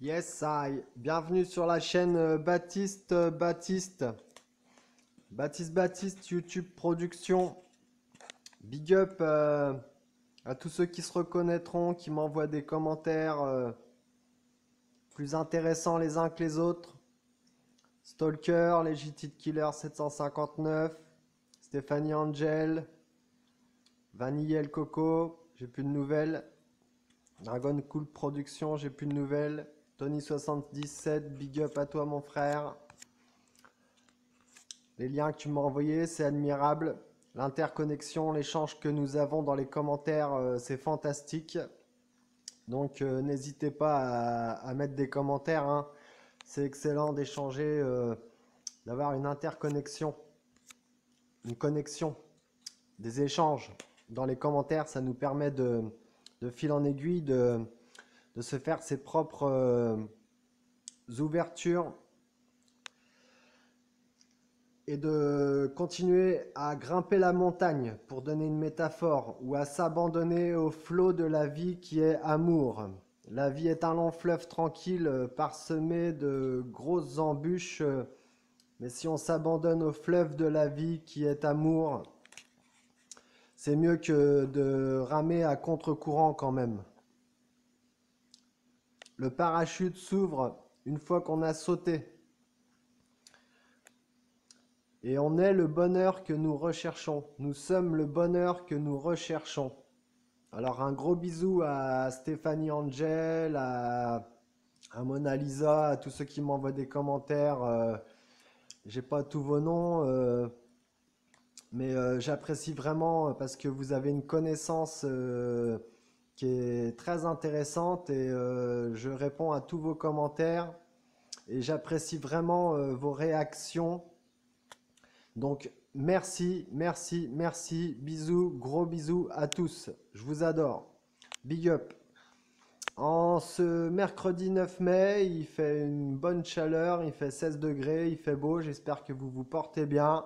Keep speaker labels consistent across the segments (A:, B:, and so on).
A: Yes, I. Bienvenue sur la chaîne Baptiste YouTube Production. Big up à tous ceux qui se reconnaîtront, qui m'envoient des commentaires plus intéressants les uns que les autres. Stalker, Legit Killer 759, Stéphanie Angel, Vanille Coco, j'ai plus de nouvelles. Dragon Cool Production, j'ai plus de nouvelles. Tony77, big up à toi mon frère. Les liens que tu m'as envoyés, c'est admirable. L'interconnexion, l'échange que nous avons dans les commentaires, c'est fantastique. Donc n'hésitez pas à mettre des commentaires, hein. C'est excellent d'échanger, d'avoir une interconnexion, une connexion, des échanges dans les commentaires. Ça nous permet de fil en aiguille de se faire ses propres ouvertures et de continuer à grimper la montagne, pour donner une métaphore, ou à s'abandonner au flot de la vie qui est amour. La vie est un long fleuve tranquille, parsemé de grosses embûches, mais si on s'abandonne au fleuve de la vie qui est amour, c'est mieux que de ramer à contre-courant quand même. Le parachute s'ouvre une fois qu'on a sauté. Et on est le bonheur que nous recherchons. Nous sommes le bonheur que nous recherchons. Alors un gros bisou à Stéphanie Angel, à Mona Lisa, à tous ceux qui m'envoient des commentaires. J'ai pas tous vos noms, mais j'apprécie vraiment parce que vous avez une connaissance qui est très intéressante et je réponds à tous vos commentaires et j'apprécie vraiment vos réactions. Donc merci, merci, merci, bisous, gros bisous à tous, je vous adore, big up. En ce mercredi 9 mai, il fait une bonne chaleur, il fait 16 degrés, il fait beau, j'espère que vous vous portez bien.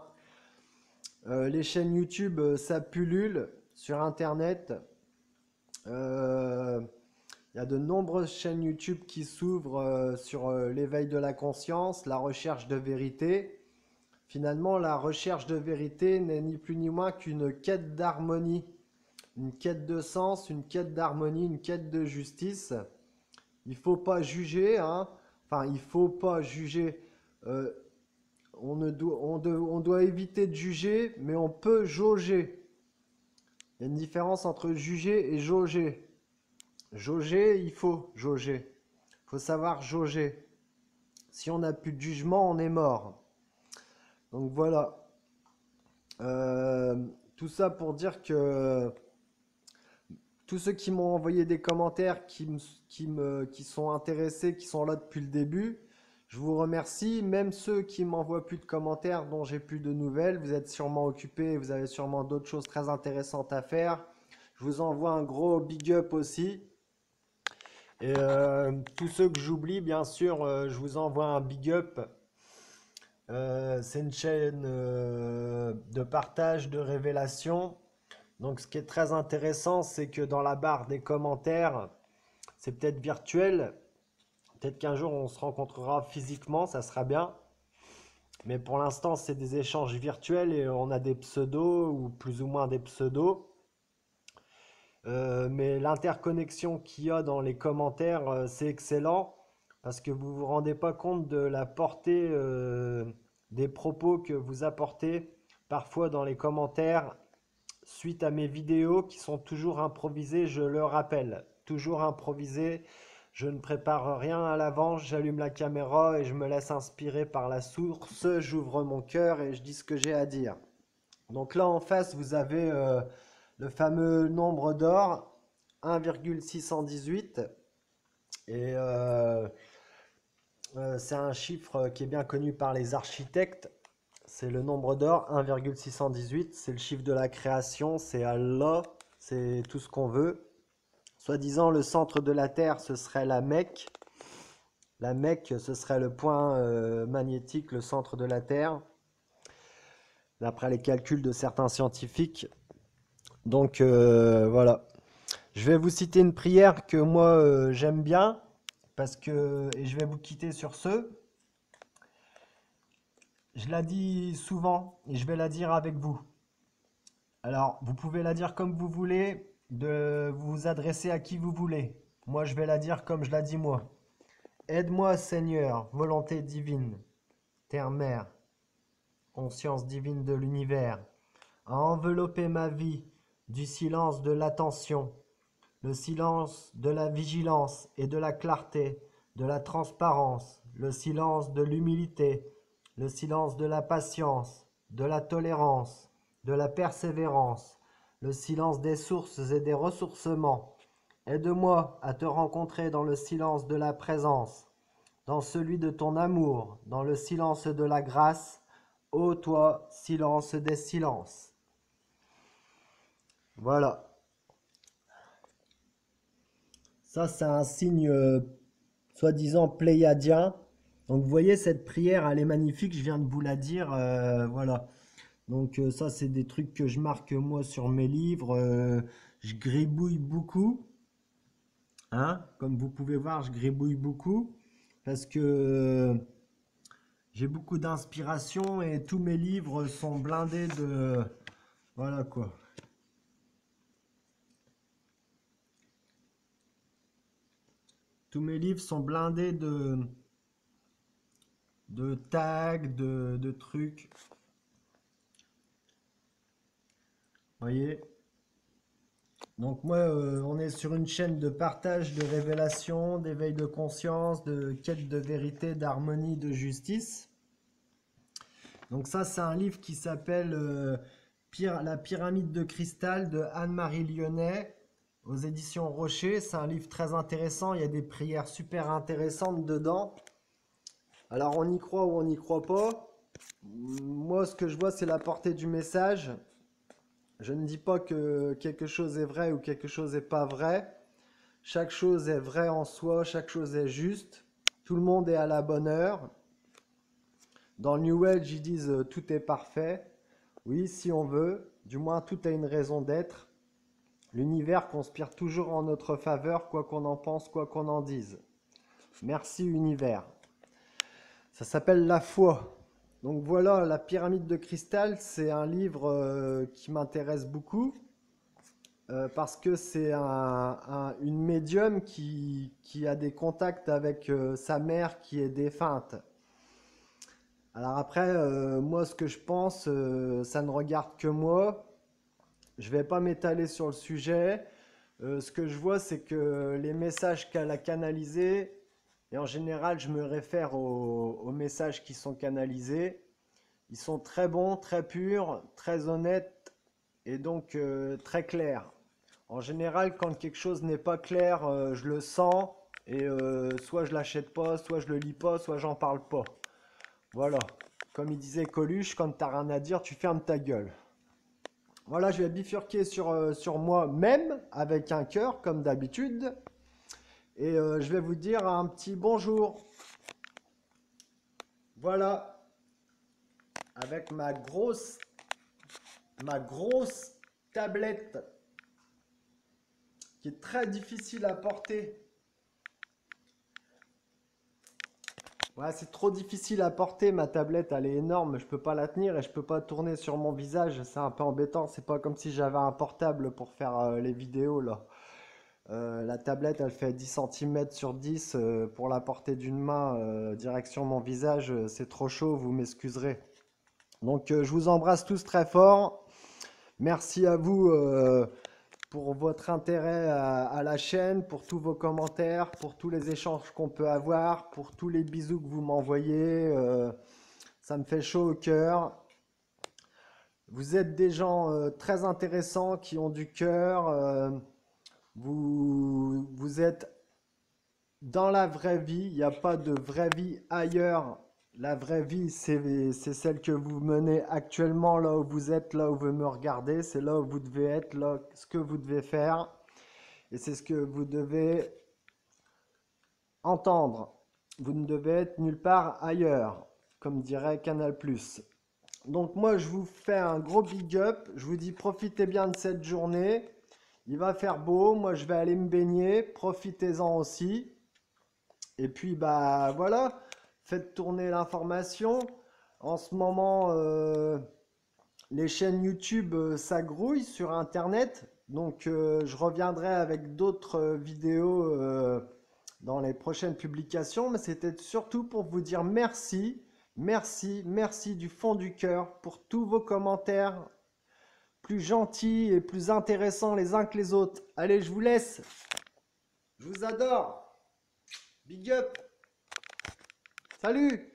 A: Les chaînes YouTube, ça pullule sur internet. Il y a de nombreuses chaînes YouTube qui s'ouvrent sur l'éveil de la conscience, la recherche de vérité. Finalement, la recherche de vérité n'est ni plus ni moins qu'une quête d'harmonie, une quête de sens, une quête d'harmonie, une quête de justice. Il ne faut pas juger, hein. Enfin, il ne faut pas juger. On doit éviter de juger, mais on peut jauger. Il y a une différence entre juger et jauger. Jauger, il faut jauger. Il faut savoir jauger. Si on n'a plus de jugement, on est mort. Donc voilà. Tout ça pour dire que tous ceux qui m'ont envoyé des commentaires, qui sont intéressés, qui sont là depuis le début, je vous remercie. Même ceux qui m'envoient plus de commentaires, dont j'ai plus de nouvelles, vous êtes sûrement occupés, vous avez sûrement d'autres choses très intéressantes à faire. Je vous envoie un gros big up aussi. Et tous ceux que j'oublie, bien sûr, je vous envoie un big up. C'est une chaîne de partage, de révélation. Donc ce qui est très intéressant, c'est que dans la barre des commentaires, c'est peut-être virtuel. Peut-être qu'un jour on se rencontrera physiquement, ça sera bien. Mais pour l'instant, c'est des échanges virtuels et on a des pseudos ou plus ou moins des pseudos. Mais l'interconnexion qu'il y a dans les commentaires, c'est excellent parce que vous ne vous rendez pas compte de la portée des propos que vous apportez parfois dans les commentaires suite à mes vidéos qui sont toujours improvisées, je le rappelle, toujours improvisées. Je ne prépare rien à l'avance, j'allume la caméra et je me laisse inspirer par la source, j'ouvre mon cœur et je dis ce que j'ai à dire. Donc là en face, vous avez le fameux nombre d'or, 1,618. Et c'est un chiffre qui est bien connu par les architectes. C'est le nombre d'or, 1,618. C'est le chiffre de la création, c'est Allah, c'est tout ce qu'on veut. Soi-disant, le centre de la Terre, ce serait la Mecque. La Mecque, ce serait le point magnétique, le centre de la Terre, d'après les calculs de certains scientifiques. Donc voilà. Je vais vous citer une prière que moi j'aime bien, parce que, et je vais vous quitter sur ce, je la dis souvent et je vais la dire avec vous. Alors, vous pouvez la dire comme vous voulez, de vous adresser à qui vous voulez. Moi, je vais la dire comme je la dis moi. Aide-moi, Seigneur, volonté divine, Terre-Mère, conscience divine de l'univers, à envelopper ma vie du silence de l'attention, le silence de la vigilance et de la clarté, de la transparence, le silence de l'humilité, le silence de la patience, de la tolérance, de la persévérance, le silence des sources et des ressourcements. Aide-moi à te rencontrer dans le silence de la présence, dans celui de ton amour, dans le silence de la grâce, ô toi, silence des silences. Voilà. Ça, c'est un signe soi-disant pléiadien. Donc, vous voyez, cette prière, elle est magnifique. Je viens de vous la dire. Voilà. Donc, ça, c'est des trucs que je marque moi sur mes livres. Je gribouille beaucoup. Hein? Comme vous pouvez voir, je gribouille beaucoup. Parce que j'ai beaucoup d'inspiration et tous mes livres sont blindés de... Voilà quoi. Tous mes livres sont blindés de tags, de trucs. Voyez? Donc moi, on est sur une chaîne de partage, de révélation, d'éveil de conscience, de quête de vérité, d'harmonie, de justice. Donc ça, c'est un livre qui s'appelle La pyramide de cristal de Anne-Marie Lyonnais aux éditions Rocher. C'est un livre très intéressant, il y a des prières super intéressantes dedans. Alors on y croit ou on n'y croit pas. Moi, ce que je vois, c'est la portée du message. Je ne dis pas que quelque chose est vrai ou quelque chose n'est pas vrai. Chaque chose est vraie en soi, chaque chose est juste. Tout le monde est à la bonne heure. Dans le New Age, ils disent tout est parfait. Oui, si on veut, du moins tout a une raison d'être. L'univers conspire toujours en notre faveur, quoi qu'on en pense, quoi qu'on en dise. Merci univers. Ça s'appelle La foi. Donc voilà, La pyramide de cristal, c'est un livre qui m'intéresse beaucoup parce que c'est une médium qui a des contacts avec sa mère qui est défunte. Alors après, moi ce que je pense, ça ne regarde que moi. Je vais pas m'étaler sur le sujet. Ce que je vois, c'est que les messages qu'elle a canalisés, et en général, je me réfère aux messages qui sont canalisés, ils sont très bons, très purs, très honnêtes et donc très clairs. En général, quand quelque chose n'est pas clair, je le sens et soit je l'achète pas, soit je le lis pas, soit j'en parle pas. Voilà. Comme il disait Coluche, quand t'as rien à dire, tu fermes ta gueule. Voilà, je vais bifurquer sur moi-même avec un cœur, comme d'habitude. Et je vais vous dire un petit bonjour. Voilà. Avec ma grosse tablette qui est très difficile à porter. Ouais, c'est trop difficile à porter, ma tablette, elle est énorme, je peux pas la tenir et je peux pas tourner sur mon visage, c'est un peu embêtant, c'est pas comme si j'avais un portable pour faire les vidéos là. La tablette, elle fait 10 cm sur 10 pour la porter d'une main direction mon visage, c'est trop chaud, vous m'excuserez. Donc je vous embrasse tous très fort. Merci à vous pour votre intérêt à la chaîne, pour tous vos commentaires, pour tous les échanges qu'on peut avoir, pour tous les bisous que vous m'envoyez. Ça me fait chaud au cœur. Vous êtes des gens très intéressants qui ont du cœur. Vous êtes dans la vraie vie. Il n'y a pas de vraie vie ailleurs. La vraie vie, c'est celle que vous menez actuellement, là où vous êtes, là où vous me regardez. C'est là où vous devez être, là, ce que vous devez faire. Et c'est ce que vous devez entendre. Vous ne devez être nulle part ailleurs, comme dirait Canal+. Donc moi, je vous fais un gros big up. Je vous dis, profitez bien de cette journée. Il va faire beau. Moi, je vais aller me baigner. Profitez-en aussi. Et puis bah voilà, faites tourner l'information. En ce moment, les chaînes YouTube, ça grouille sur Internet. Donc je reviendrai avec d'autres vidéos dans les prochaines publications. Mais c'était surtout pour vous dire merci, merci, merci du fond du cœur pour tous vos commentaires plus gentils et plus intéressants les uns que les autres. Allez, je vous laisse. Je vous adore. Big up. Salut.